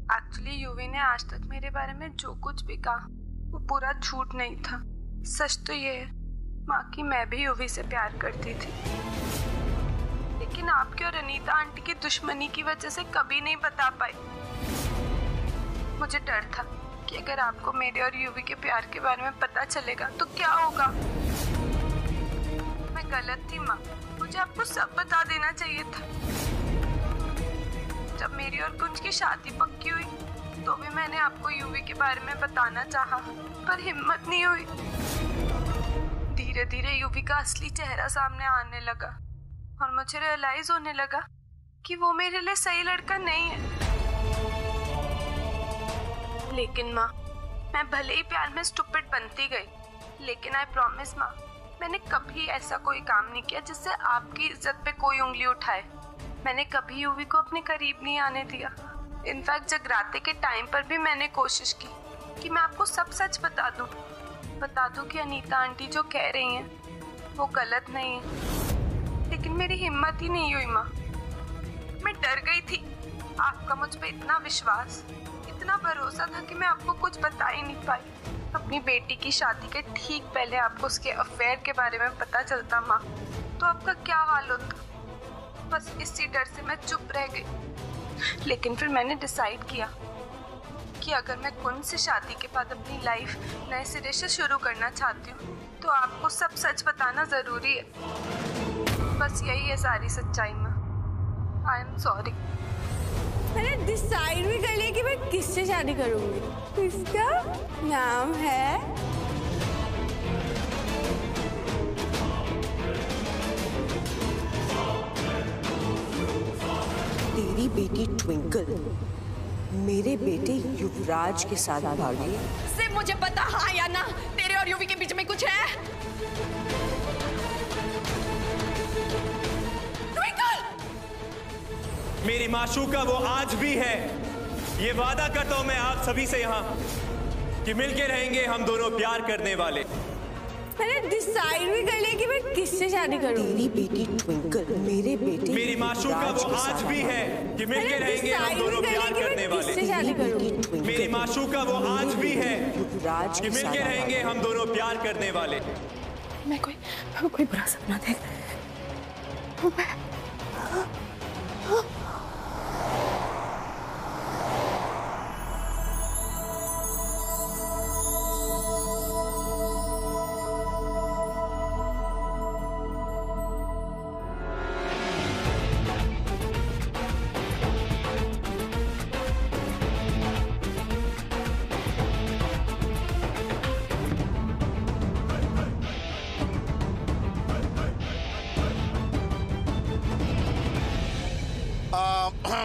Actually UV ने आज तक मेरे बारे में जो कुछ भी कहा वो पूरा झूठ नहीं था। सच तो ये है माँ कि मैं भी यूवी से प्यार करती थी, लेकिन आपकी और अनीता आंटी की दुश्मनी की वजह से कभी नहीं बता पाई। मुझे डर था कि अगर आपको मेरे और यूवी के प्यार के बारे में पता चलेगा तो क्या होगा। मैं गलत थी माँ, मुझे आपको सब बता देना चाहिए था। जब मेरी और कुंज की शादी पक्की हुई तो भी मैंने आपको यूवी के बारे में बताना चाहा, पर हिम्मत नहीं हुई। धीरे धीरे यूवी का असली चेहरा सामने आने लगा और मुझे रियलाइज होने लगा कि वो मेरे लिए सही लड़का नहीं है। लेकिन माँ, मैं भले ही प्यार में स्टूपिड बनती गई, लेकिन आई प्रॉमिस माँ, मैंने कभी ऐसा कोई काम नहीं किया जिससे आपकी इज्जत पे कोई उंगली उठाए। मैंने कभी यूवी को अपने करीब नहीं आने दिया। इनफैक्ट जगराते के टाइम पर भी मैंने कोशिश की कि मैं आपको सब सच बता दूं कि अनीता आंटी जो कह रही हैं वो गलत नहीं है, लेकिन मेरी हिम्मत ही नहीं हुई माँ। मैं डर गई थी। आपका मुझ पे इतना विश्वास, इतना भरोसा था कि मैं आपको कुछ बता ही नहीं पाई। अपनी बेटी की शादी के ठीक पहले आपको उसके अफेयर के बारे में पता चलता माँ, तो आपका क्या हाल होता। बस इसी डर से मैं चुप रह गई। लेकिन फिर मैंने डिसाइड किया कि अगर मैं कुंज से शादी के बाद अपनी लाइफ नए सिरे से शुरू करना चाहती हूँ तो आपको सब सच बताना जरूरी है। बस यही है सारी सच्चाई माँ। I am sorry. मैंने डिसाइड भी कर लिया कि मैं किससे शादी करूंगी। इसका नाम है तेरी बेटी ट्विंकल मेरे बेटे युवराज के साथ भागी। सिर्फ मुझे पता हाँ या ना, तेरे और यूवी के बीच में कुछ है? ट्विंकल! मेरी माशूका वो आज भी है। ये वादा करता हूं मैं आप सभी से यहाँ कि मिलके रहेंगे हम दोनों प्यार करने वाले। मैंने डिसाइड भी कर लिया कि मैं किससे शादी करूंगी। तेरी बेटी ट्विंकल मेरे बेटे मेरी माशूका वो आज भी है कि मिलके रहेंगे हम दोनों प्यार करने वाले। मेरी माशूका वो आज भी है कि मिलके रहेंगे हम दोनों प्यार करने वाले। मैं कोई बुरा सपना देख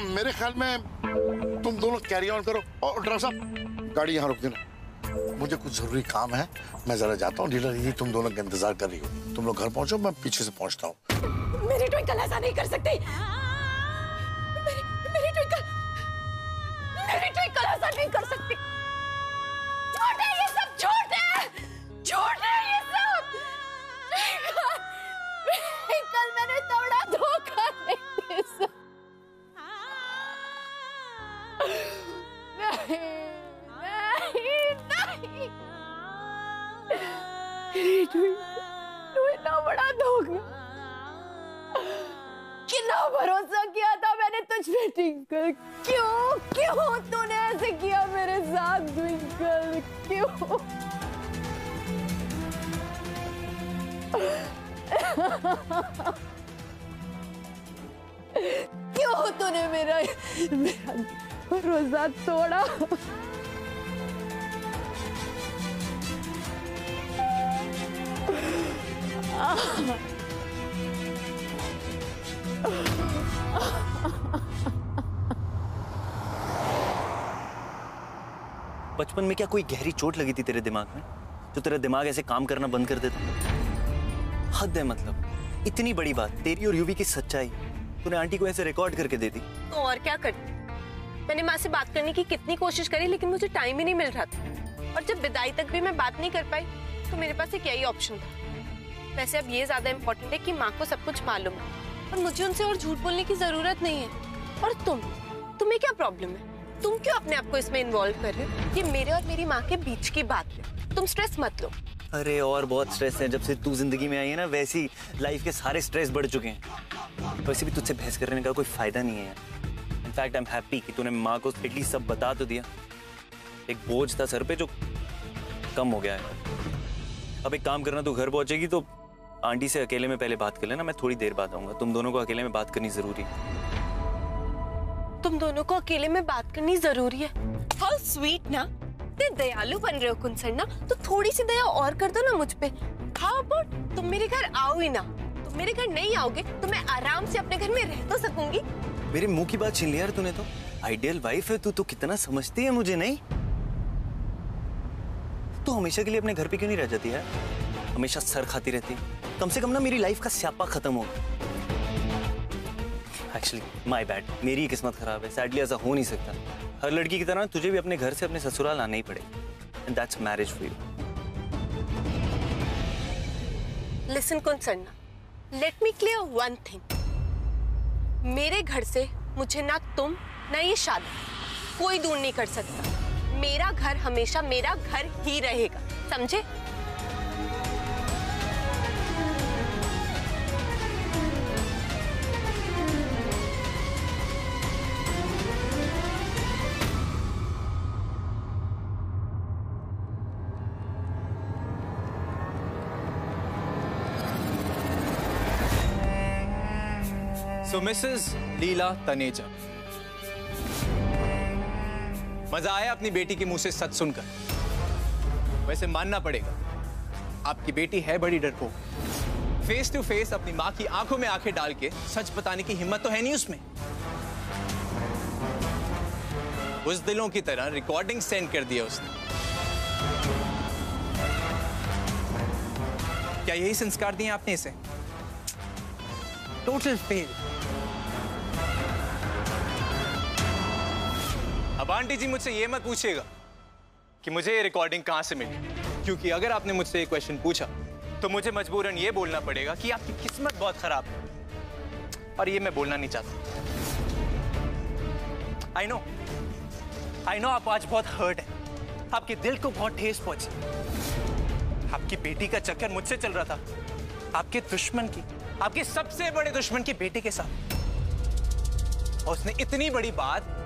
मेरे ख्याल में तुम दोनों कैरी ऑन करो। और ड्राइवर साहब गाड़ी यहाँ रोक देना, मुझे कुछ जरूरी काम है, मैं जरा जाता हूँ। डीलर यही तुम दोनों का इंतजार कर रही हो, तुम लोग घर पहुंचो, मैं पीछे से पहुंचता हूँ। मेरी ट्विंकल ऐसा नहीं कर सकती। मेरी ट्विंकल ऐसा नहीं कर सकती। झूठ है ये सब, झूठ है ये सब। ट्विंकल मैंने थोड़ा धोखा नहीं दे सकती। नहीं तू इतना बड़ा धोखा, कितना भरोसा किया था मैंने तुझ पे ट्विंकल। क्यों तूने ऐसे किया मेरे साथ ट्विंकल? क्यों? क्यों तूने मेरा भरोसा तोड़ा? बचपन में क्या कोई गहरी चोट लगी थी तेरे दिमाग में जो तेरा दिमाग ऐसे काम करना बंद कर देता? हद है, मतलब इतनी बड़ी बात, तेरी और यूवी की सच्चाई तूने आंटी को ऐसे रिकॉर्ड करके दे दी। तो और क्या करती? मैंने माँ से बात करने की कितनी कोशिश करी लेकिन मुझे टाइम ही नहीं मिल रहा था। और जब विदाई तक भी मैं बात नहीं कर पाई तो मेरे पास एक यही ऑप्शन था। वैसे अब ये ज्यादा इम्पोर्टेंट है कि माँ को सब कुछ मालूम है और मुझे उनसे और झूठ बोलने की जरूरत नहीं है। और तुम्हें क्या प्रॉब्लम है? तुम क्यों अपने आप को इसमें इन्वॉल्व कर रहे हो? ये मेरे और मेरी माँ के बीच की बात है, तुम स्ट्रेस मत लो। अरे और बहुत स्ट्रेस है, जब से तू जिंदगी में आई है ना वैसी लाइफ के सारे स्ट्रेस बढ़ चुके हैं। वैसे भी तुझसे बहस करने का कोई फायदा नहीं है। इनफैक्ट आई एम हैप्पी कि तूने माँ को एटलीस्ट सब बता तो दिया। एक बोझ था सर पे जो कम हो गया है। अब एक काम करना, तू घर पहुंचेगी तो आंटी से अकेले में पहले बात कर लेना, मैं थोड़ी देर बाद आऊंगा। तुम दोनों को अकेले में बात करनी जरूरी है। तुम दोनों को अकेले में बात करनी जरूरी है? हाउ स्वीट ना, इतने दयालु बन रहे हो कुंसर ना, तो थोड़ी सी दया और कर दो ना मुझ पे। हाउ अबाउट तुम मेरे घर आओ ही ना। तुम मेरे घर नहीं आओगे तो मैं आराम से अपने घर में रह तो सकूंगी। मेरे मुंह की बात छीन लिया यार तूने तो। आइडियल वाइफ है तू तो, कितना समझती है मुझे। नहीं तू हमेशा के लिए अपने घर पे क्यों नहीं रह जाती है? हमेशा सर खाती रहती। कम से कम ना मेरी लाइफ का स्यापा खत्म हो। एक्चुअली माय बैड, मेरी किस्मत खराब है। सैडली ऐसा हो नहीं सकता। हर लड़की की तरह तुझे भी अपने घर से अपने ससुराल आना ही पड़ेगा। And that's marriage for you. Listen कुंसरना, let me clear one thing. मेरे घर से मुझे ना तुम ना ये शादी कोई दूर नहीं कर सकता। मेरा घर हमेशा मेरा घर ही रहेगा, समझे? So Mrs. लीला तनेजा, मजा आया अपनी बेटी के मुंह से सच सुनकर? वैसे मानना पड़ेगा, आपकी बेटी है बड़ी डरपोक। फेस टू फेस अपनी माँ की आंखों में आंखें डाल के सच बताने की हिम्मत तो है नहीं उसमें। उस दिलों की तरह रिकॉर्डिंग सेंड कर दिया उसने। क्या यही संस्कार दिए आपने इसे? Total fail. अब आंटी जी मुझसे ये मत पूछिएगा कि मुझे ये रिकॉर्डिंग कहां से मिली, क्योंकि अगर आपने मुझसे ये क्वेश्चन पूछा तो मुझे मजबूरन ये बोलना पड़ेगा कि आपकी किस्मत बहुत खराब है, और ये मैं बोलना नहीं चाहता। आई नो आप आज बहुत हर्ट है, आपके दिल को बहुत ठेस पहुंची। आपकी बेटी का चक्कर मुझसे चल रहा था, आपके दुश्मन की, आपके सबसे बड़े दुश्मन की बेटी के साथ, और उसने इतनी बड़ी बात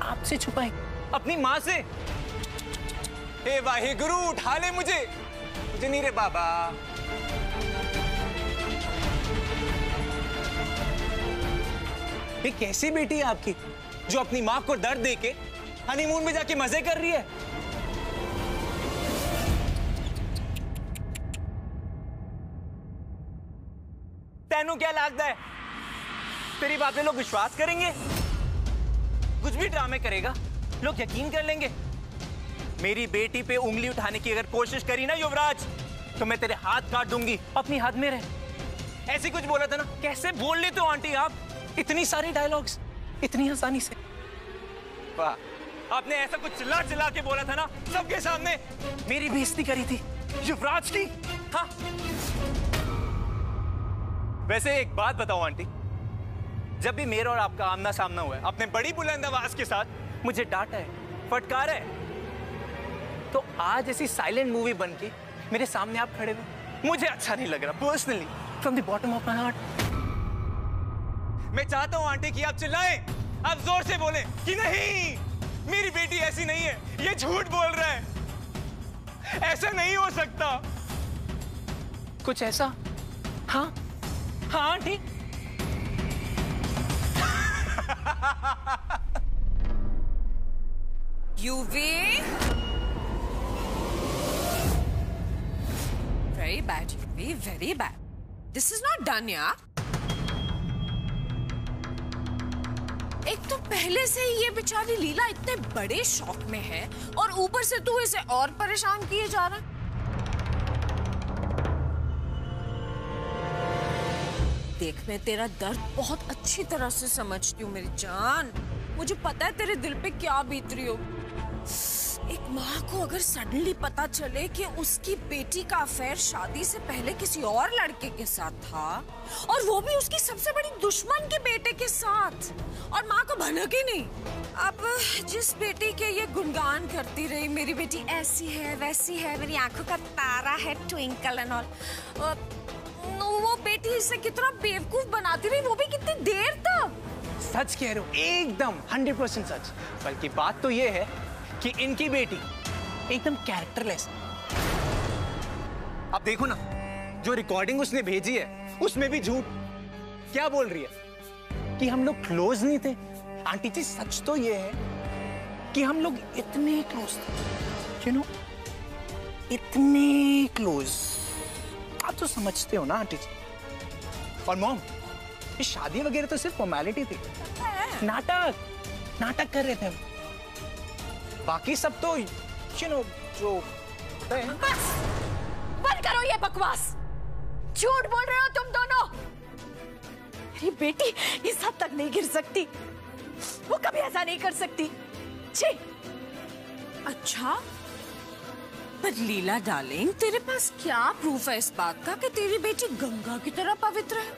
आपसे छुपाई, अपनी मां से। हे वाहिगुरु, उठा ले मुझे नहीं रे बाबा। ये कैसी बेटी है आपकी जो अपनी मां को दर्द देके हनीमून में जाके मजे कर रही है? तेनू क्या लगता है तेरी बातें लोग विश्वास करेंगे? कुछ भी ड्रामे करेगा लोग यकीन कर लेंगे। मेरी बेटी पे उंगली उठाने की अगर कोशिश करी ना युवराज, तो मैं तेरे हाथ काट दूंगी। अपनी हाथ में रहे। ऐसे कुछ बोला था ना? कैसे बोल लेते हो आंटी आप इतनी सारी डायलॉग्स इतनी आसानी से? वाह, आपने ऐसा कुछ चिल्ला चिल्ला के बोला था ना सबके सामने, मेरी बेइज्जती करी थी युवराज की। हाँ, वैसे एक बात बताओ आंटी, जब भी मेरा और आपका आमना सामना हुआ है, आपने बड़ी बुलंद आवाज के साथ मुझे डांटा है, फटकारा है, तो आज ऐसी साइलेंट मूवी बन के मेरे सामने आप खड़े हुए, मुझे अच्छा नहीं लग रहा personally, from the bottom of my heart. मैं चाहता हूं आंटी कि आप चिल्लाएं, आप जोर से बोलें कि नहीं, मेरी बेटी ऐसी नहीं है, ये झूठ बोल रहा है, ऐसा नहीं हो सकता, कुछ ऐसा। हाँ हाँ aunty. UV, very bad, Yuvi, very bad. This is not done, यार। एक तो पहले से ही ये बेचारी लीला इतने बड़े शौक में है, और ऊपर से तू इसे और परेशान किए जा रहा है। देख, मैं तेरा दर्द बहुत अच्छी तरह से समझती हूँ मेरी जान। मुझे पता है तेरे दिल पे क्या बीत रही हो। एक माँ को अगर सडनली पता चले कि उसकी बेटी का अफेयर शादी से पहले किसी और लड़के के साथ था और वो भी उसकी सबसे बड़ी दुश्मन के बेटे के साथ, और माँ को भनक ही नहीं। अब जिस बेटी के ये गुणगान करती रही, मेरी बेटी ऐसी है वैसी है, मेरी आंखों का तारा है, ट्विंकल एंड ऑल, वो बेटी इसे कितना बेवकूफ बनाती रही, वो भी कितनी देर तक। सच कह रहे हो, एकदम 100% सच। बल्कि बात तो ये है कि इनकी बेटी एकदम कैरेक्टरलेस। अब देखो ना, जो रिकॉर्डिंग उसने भेजी है उसमें भी झूठ। क्या बोल रही है कि हम लोग क्लोज नहीं थे। आंटी जी, सच तो ये है कि हम लोग इतने क्लोज थे, यू नो, इतने क्लोज। आप तो समझते हो ना आंटी जी। और मॉम, ये शादी वगैरह तो सिर्फ फॉर्मेलिटी थी, नाटक कर रहे थे हम। बाकी सब तो यू नो जो बस बंद करो ये बकवास। झूठ बोल रहे हो तुम दोनों। मेरी बेटी इस हद तक नहीं गिर सकती, वो कभी ऐसा नहीं कर सकती। छी। अच्छा, पर लीला डार्लिंग, तेरे पास क्या प्रूफ है इस बात का कि तेरी बेटी गंगा की तरह पवित्र है?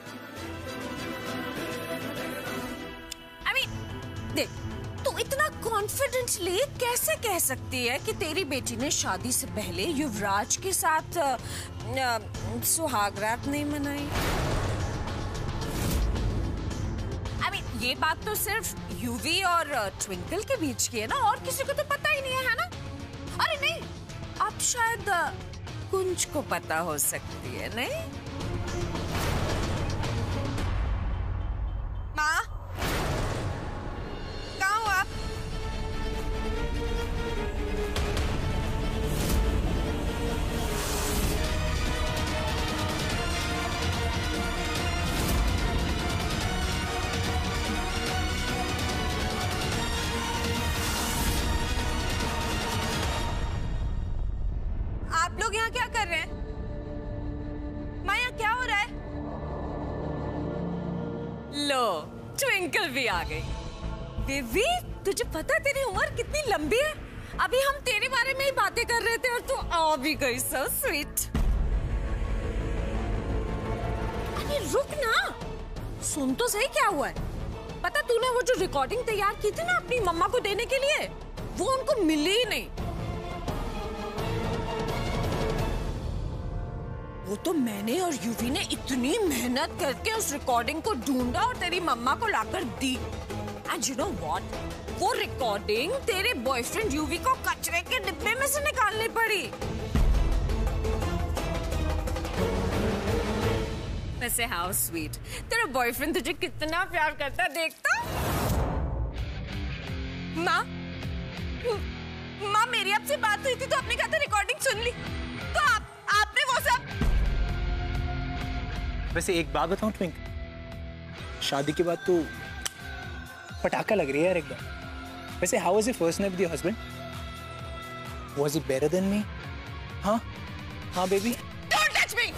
देख, तू इतना कॉन्फिडेंटली कैसे कह सकती है कि तेरी बेटी ने शादी से पहले युवराज के साथ सुहागरात नहीं मनाई? ये बात तो सिर्फ यूवी और ट्विंकल के बीच की है ना, और किसी को तो पता ही नहीं है ना? अरे नहीं, अब शायद कुंज को पता हो सकती है, नहीं? माँ, कहाँ हो आप? आप लोग यहाँ क्या कर रहे हैं? माँ, यहाँ क्या हो रहा है? लो, ट्विंकल भी आ गई। बेबी, तुझे पता तेरी उम्र कितनी लंबी है? अभी हम तेरे बारे में ही बातें कर रहे थे और तू आ भी गई। So sweet. अरे रुक ना, सुन तो सही क्या हुआ है। पता, तूने वो जो रिकॉर्डिंग तैयार की थी ना अपनी मम्मा को देने के लिए, वो उनको मिली ही नहीं। वो तो मैंने और यूवी ने इतनी मेहनत करके उस रिकॉर्डिंग को ढूंढा और तेरी मम्मा को लाकर दी। एंड यू नो व्हाट, वो रिकॉर्डिंग तेरे बॉयफ्रेंड यूवी को कचरे के डिब्बे में से निकालनी पड़ी। वैसे हाउ स्वीट, तेरा बॉयफ्रेंड तुझे कितना प्यार करता है, देखता। माँ, मेरी आपसे बात हुई थी तो आपने कहा था रिकॉर्डिंग सुन ली, तो आपने वो सब। वैसे एक बात बताऊं ट्विंक, शादी के बाद तो पटाखा लग रही है यार एकदम। वैसे how was your first night with your husband? Was he better than me? हाँ बेबी। Don't touch me.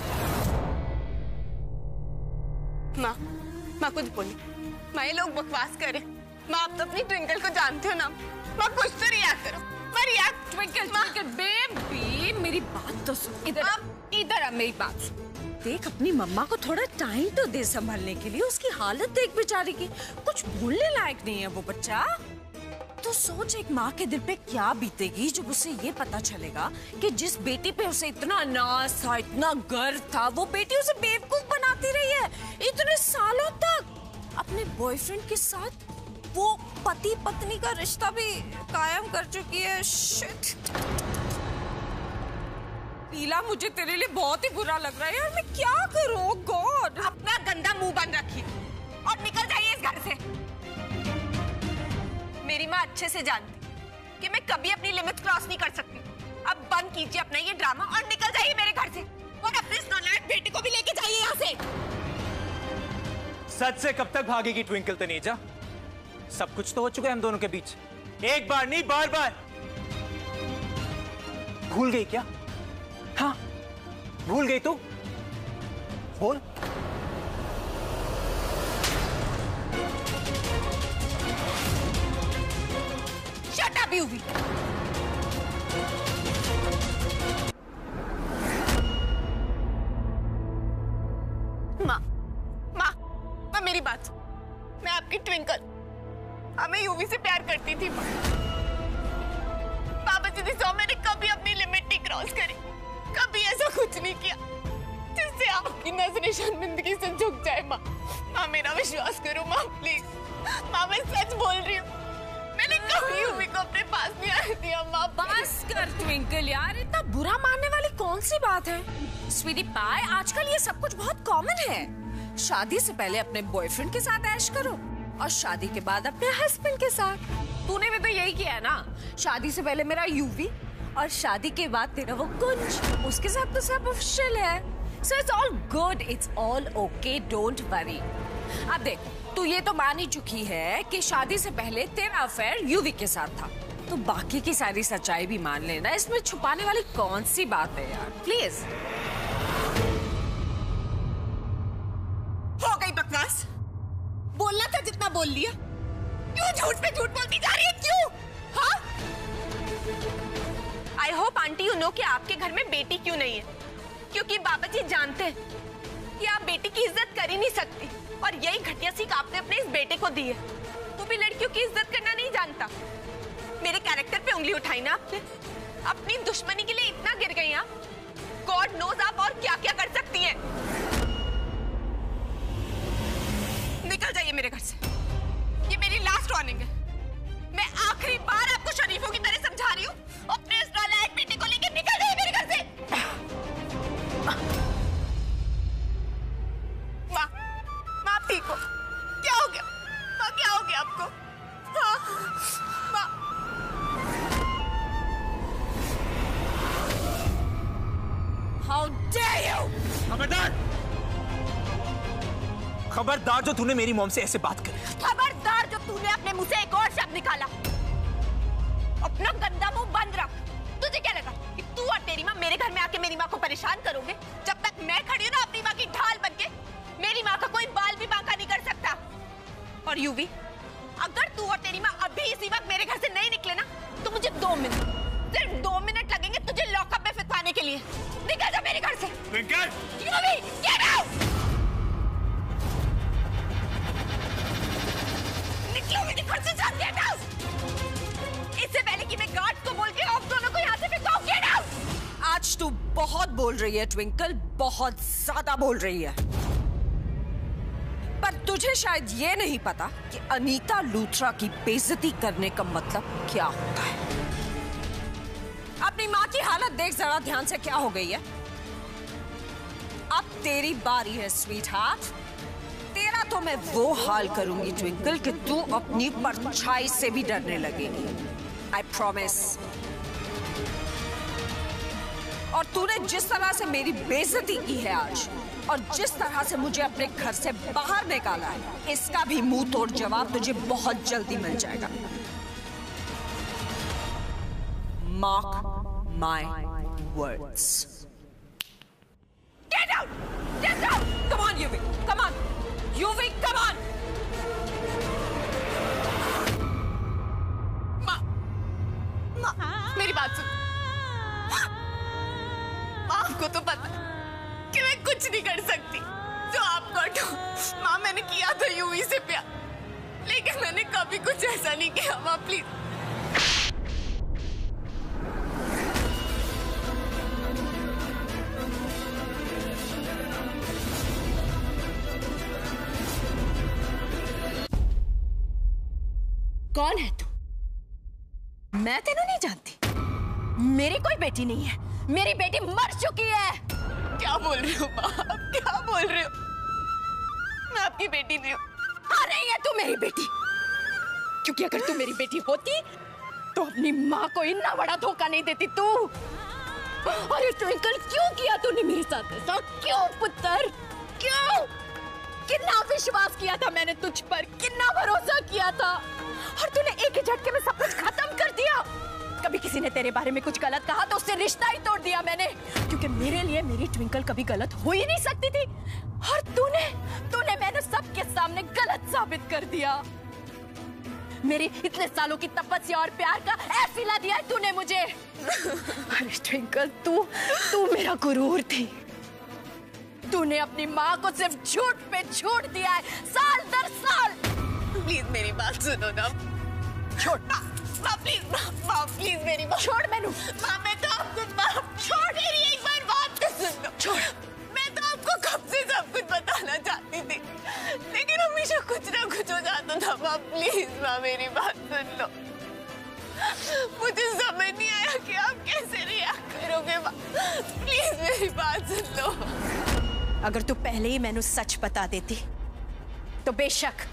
माँ कुछ बोली। माँ, ये लोग बकवास करे। माँ, आप तो अपनी ट्विंकल को जानते हो ना। माँ, कुछ तो रिएक्ट करो। ट्विंकल बेबी, मेरी बात तो सुन। इधर आ, मेरी बात सुन। देख, अपनी मम्मा को थोड़ा टाइम तो दे संभालने के लिए। उसकी हालत देख बेचारी की, कुछ बोलने लायक नहीं है वो बच्चा। तो सोच, एक माँ के दिल पे क्या बीतेगी जब उसे ये पता चलेगा कि जिस बेटी पे उसे इतना नाज था, इतना गर्व था, वो बेटी उसे बेवकूफ बनाती रही है इतने सालों तक। अपने बॉयफ्रेंड के साथ वो पति पत्नी का रिश्ता भी कायम कर चुकी है। शिट लीला, मुझे तेरे लिए बहुत ही बुरा लग रहा है यार। मैं क्या करूं? गॉड, अपना गंदा मुंह बंद रखिए और निकल जाइए इस घर से। मेरी माँ अच्छे से जानती कि मैं कभी अपनी लिमिट क्रॉस नहीं कर सकती। अब बंद कीजिए अपना ये ड्रामा और निकल जाइए मेरे घर से, और अपने इस नालायक बेटे को भी लेके जाइए यहाँ से। सच से कब तक भागेगी ट्विंकल तनेजा? सब कुछ तो हो चुका है हम दोनों के बीच, एक बार नहीं बार बार। भूल गई क्या? हाँ, भूल गई तू? बोल। Shut up UV. माँ मेरी बात। मैं आपकी ट्विंकल, मैं यूवी से प्यार करती थी। पापा जी सो मैंने कभी अपनी लिमिट नहीं क्रॉस करी, कभी ऐसा कुछ नहीं किया जिससे आपकी नजरें शर्मिंदगी से झुक जाए। माँ मेरा विश्वास करो माँ, प्लीज। माँ मैं सच बोल रही हूँ, मैंने कभी यूवी को अपने पास नहीं आने दिया। माँ बस कर ट्विंकल यार, इतना बुरा मानने वाली कौन सी बात है। स्वीटी पाई, आजकल ये सब कुछ बहुत कॉमन है। शादी से पहले अपने बॉयफ्रेंड के साथ ऐश करो और शादी के बाद अपने हस्बैंड के साथ। तूने भी तो यही किया है ना, शादी से पहले मेरा यूवी और शादी के बाद तेरा वो कुंज, उसके साथ तो सब ऑफिशियल है। So it's all good, it's all okay, don't worry. अब देख, तू ये तो मान ही चुकी है कि शादी से पहले तेरा अफेयर यूवी के साथ था, तो बाकी की सारी सच्चाई भी मान लेना। इसमें छुपाने वाली कौन सी बात है यार, प्लीज। हो गई बकवास, बोलना था जितना बोल लिया। क्यों झूठ पे झूठ बोलती जा रही है, क्यों? हाँ? I hope aunty you know कि आपके घर में बेटी क्यों नहीं है, क्योंकि बाबा जी जानते हैं कि आप बेटी की इज्जत कर ही नहीं सकती, और यही घटिया सीख आपने अपने इस बेटे को दी है। वो भी लड़कियों की इज्जत करना नहीं जानता। मेरे कैरेक्टर पे उंगली उठाई ना आपने, अपनी दुश्मनी के लिए इतना गिर गई आप। गॉड नोज आप और क्या क्या कर सकती हैं। निकल जाइए मेरे घर से, ये मेरी लास्ट वार्निंग है। मैं आखिरी बार आपको शरीफों की तरह समझा रही हूँ, अपने इस नालायक बेटे को लेकर निकल जाइए मेरे घर से। माँ आप ठीक हो? क्या हो गया माँ, क्या हो गया आपको? हाँ माँ। How dare you! खबरदार! खबरदार जो तूने मेरी मॉम से ऐसे बात करी। खबरदार जो तूने अपने मुंह से एक और शब्द निकाला। अपना गंदा मुंह बंद रख। तुझे क्या लगा कि तू और तेरी माँ मेरे घर में आके मेरी माँ को परेशान करोगे? जब तक मैं खड़ी हूँ ना अपनी माँ की ढाल बनके, मेरी माँ का कोई बाल भी बांका नहीं कर सकता। और यूवी, अगर तू और तेरी माँ अभी इसी वक्त मेरे घर से नहीं निकले ना, तो मुझे 2 मिनट, सिर्फ 2 मिनट लगेंगे तुझे लॉकअप में फिटवाने के लिए। निकल जा मेरे घर से। UV, get out! निकलो मेरे घर से, जा, गेट आउट! इससे पहले कि मैं गार्ड को बोल के आप दोनों को यहाँ से फिटवाऊं, गेट आउट! आज तू बहुत बोल रही है ट्विंकल, बहुत ज्यादा बोल रही है। पर तुझे शायद ये नहीं पता कि अनीता लूथरा की बेइज्जती करने का मतलब क्या होता है। अपनी माँ की हालत देख जरा ध्यान से, क्या हो गई है। अब तेरी बारी है स्वीट हार्ट। तेरा तो मैं वो हाल करूंगी ट्विंकल कि तू अपनी परछाई से भी डरने लगेगी। I promise. और तूने जिस तरह से मेरी बेइज्जती की है आज, और जिस तरह से मुझे अपने घर से बाहर निकाला है, इसका भी मुंह तोड़ जवाब तुझे बहुत जल्दी मिल जाएगा। Mark my words. Get out! Get out! Come on, Yuvi. Come on. Yuvi, come on. माँ, मेरी बात सुन। आपको तो पता कि मैं कुछ नहीं कर सकती जो आप करो। माँ मैंने किया था यूवी से प्यार, लेकिन मैंने कभी कुछ ऐसा नहीं किया। माँ प्लीज। कौन है तू? मैं तेनू नहीं जानती। मेरी कोई बेटी नहीं है, मेरी बेटी मर चुकी है। क्या बोल रही हो माँ, क्या बोल रही हो? मैं आपकी बेटी नहीं हूँ। हाँ नहीं है तू मेरी बेटी, क्योंकि अगर तू मेरी बेटी होती तो अपनी माँ को इतना बड़ा धोखा नहीं देती तू। अरे ट्विंकल, क्यों किया तूने मेरे साथ ऐसा? क्यों पुत्र, क्यों? कितना विश्वास किया था मैंने तुझ पर, कितना भरोसा किया था, और तूने एक ही झटके में सब कुछ खत्म कर दिया। कभी किसी ने तेरे बारे में कुछ गलत कहा तो उससे रिश्ता ही तोड़ दिया मैंने, क्योंकि मेरे लिए मेरी ट्विंकल कभी गलत हो ही नहीं सकती थी। और तूने मैंने सबके सामने गलत साबित कर दिया। मेरे इतने सालों की तपस्या और प्यार का ऐसे ला दिया है तूने मुझे। अरे ट्विंकल, तू मेरा गुरूर थी। तूने अपनी माँ को सिर्फ झूठ पे झूठ दिया है, साल दर साल। प्लीज मेरी बात सुनो ना। छोड़ माँ प्लीज, माँ प्लीज मेरी बात छोड़ मैनू। माँ मैं तो आपको, माँ छोड़, मेरी एक बार बात तो सुन लो। छोड़। मैं तो आपको कब से सब कुछ बताना चाहती थी, लेकिन हमेशा कुछ ना कुछ हो जाता था। माँ प्लीज, माँ मेरी बात सुन लो। मुझे समझ नहीं आया कि आप कैसे रिएक्ट करोगे। माँ प्लीज मेरी बात सुन लो। अगर तू पहले ही मैनू सच बता देती तो बेशक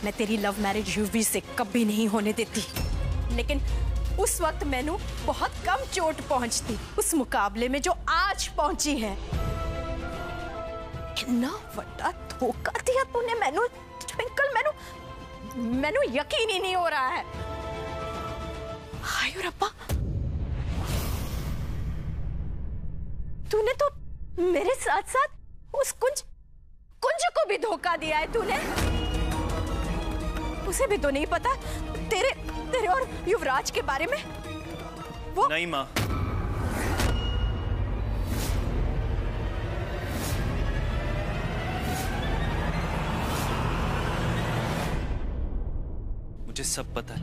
मैं तेरी लव मैरिज युवी से कभी नहीं होने देती, लेकिन उस वक्त मैनू बहुत कम चोट पहुंचती उस मुकाबले में जो आज पहुंची है। इतना बड़ा धोखा दिया तूने मैनू ट्विंकल। मैनू यकीन ही नहीं हो रहा है। हाय रब्बा, तूने तो मेरे साथ साथ उस कुंज को भी धोखा दिया है तूने। उसे भी तो नहीं पता तेरे और युवराज के बारे में। वो नहीं माँ, मुझे सब पता है।